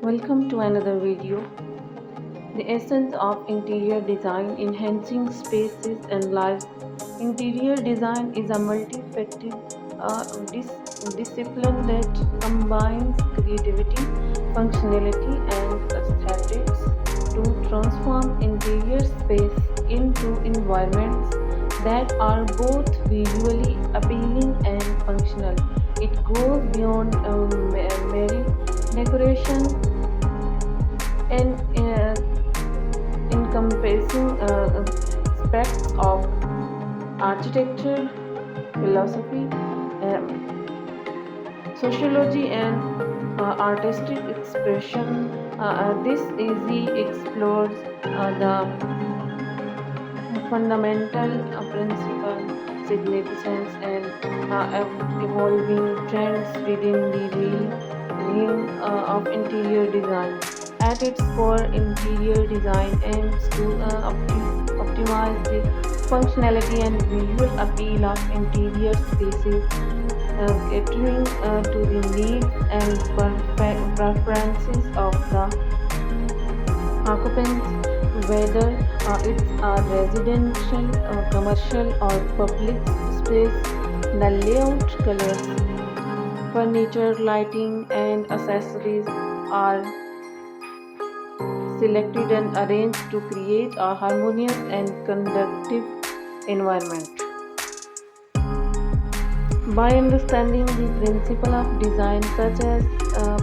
Welcome to another video. The essence of interior design enhancing spaces and lives. Interior design is a multifaceted discipline that combines creativity, functionality, and aesthetics to transform interior space into environments that are both visually appealing and functional. It goes beyond mere decoration and encompassing aspects of architecture, philosophy, sociology, and artistic expression. This easy explores the fundamental principle, significance, and evolving trends within the realm of interior design. At its core, interior design aims to optimize the functionality and visual appeal of interior spaces, catering to the needs and preferences of the occupants, whether it's a residential, commercial, or public space. The layout, colors, furniture, lighting, and accessories are selected and arranged to create a harmonious and conducive environment. By understanding the principle of design, such as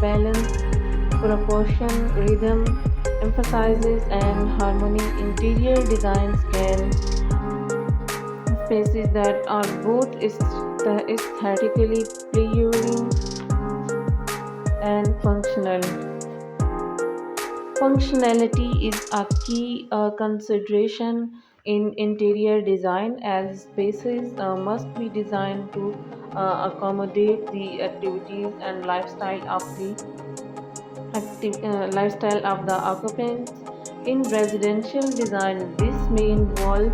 balance, proportion, rhythm, emphasizes, and harmony, interior designs can spaces that are both aesthetically pleasing and functional. Functionality is a key consideration in interior design, as spaces must be designed to accommodate the activities and lifestyle of the occupants. In residential design, this may involve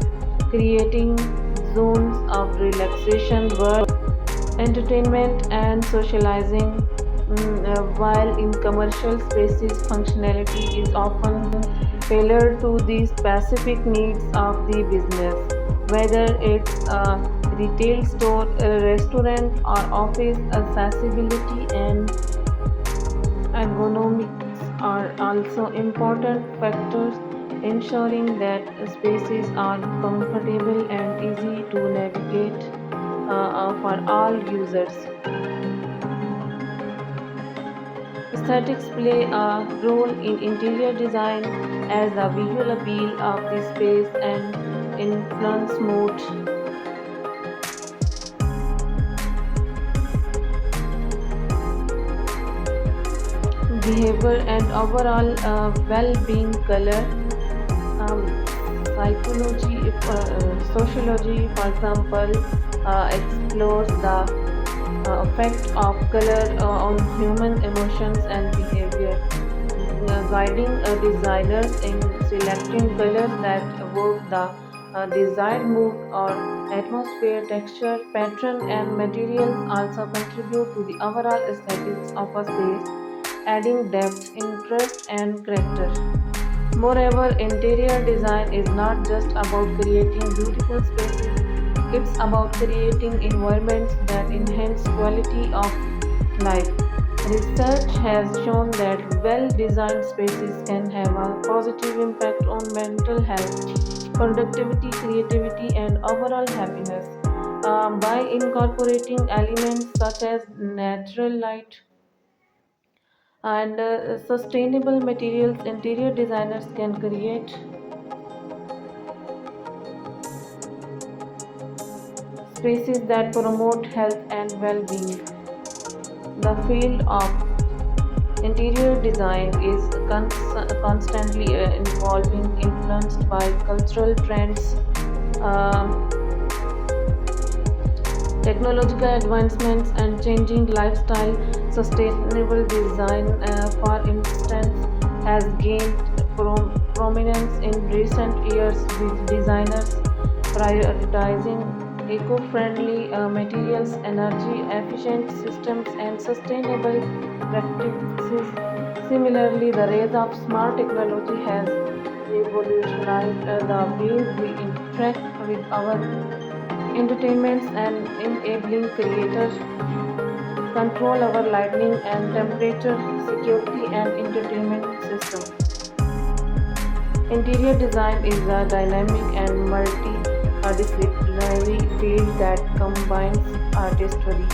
creating zones of relaxation, work, entertainment, and socializing, while in commercial spaces, functionality is often tailored to the specific needs of the business, whether it's a retail store, a restaurant, or office. Accessibility and ergonomics are also important factors, ensuring that spaces are comfortable and easy to navigate for all users. Aesthetics play a role in interior design, as the visual appeal of the space and influence mood, behavior, and overall well-being. Color, um, sociology, for example, explores the effect of color on human emotions and behavior, guiding designers in selecting colors that evoke the desired mood or atmosphere. Texture, pattern, and materials also contribute to the overall aesthetics of a space, adding depth, interest, and character. Moreover, interior design is not just about creating beautiful spaces, it's about creating environments that enhance quality of life. Research has shown that well designed spaces can have a positive impact on mental health, productivity, creativity, and overall happiness. By incorporating elements such as natural light and sustainable materials, interior designers can create spaces that promote health and well being. The field of interior design is constantly evolving, influenced by cultural trends, um, technological advancements, and changing lifestyle. Sustainable design, for instance, has gained prominence in recent years, with designers prioritizing eco-friendly materials, energy efficient systems, and sustainable practices Similarly, the rise of smart technology has revolutionized the way we interact with our entertainments and enabling creators control our lighting and temperature, security and entertainment system. Interior design is a dynamic and multidisciplinary field that combines artistry,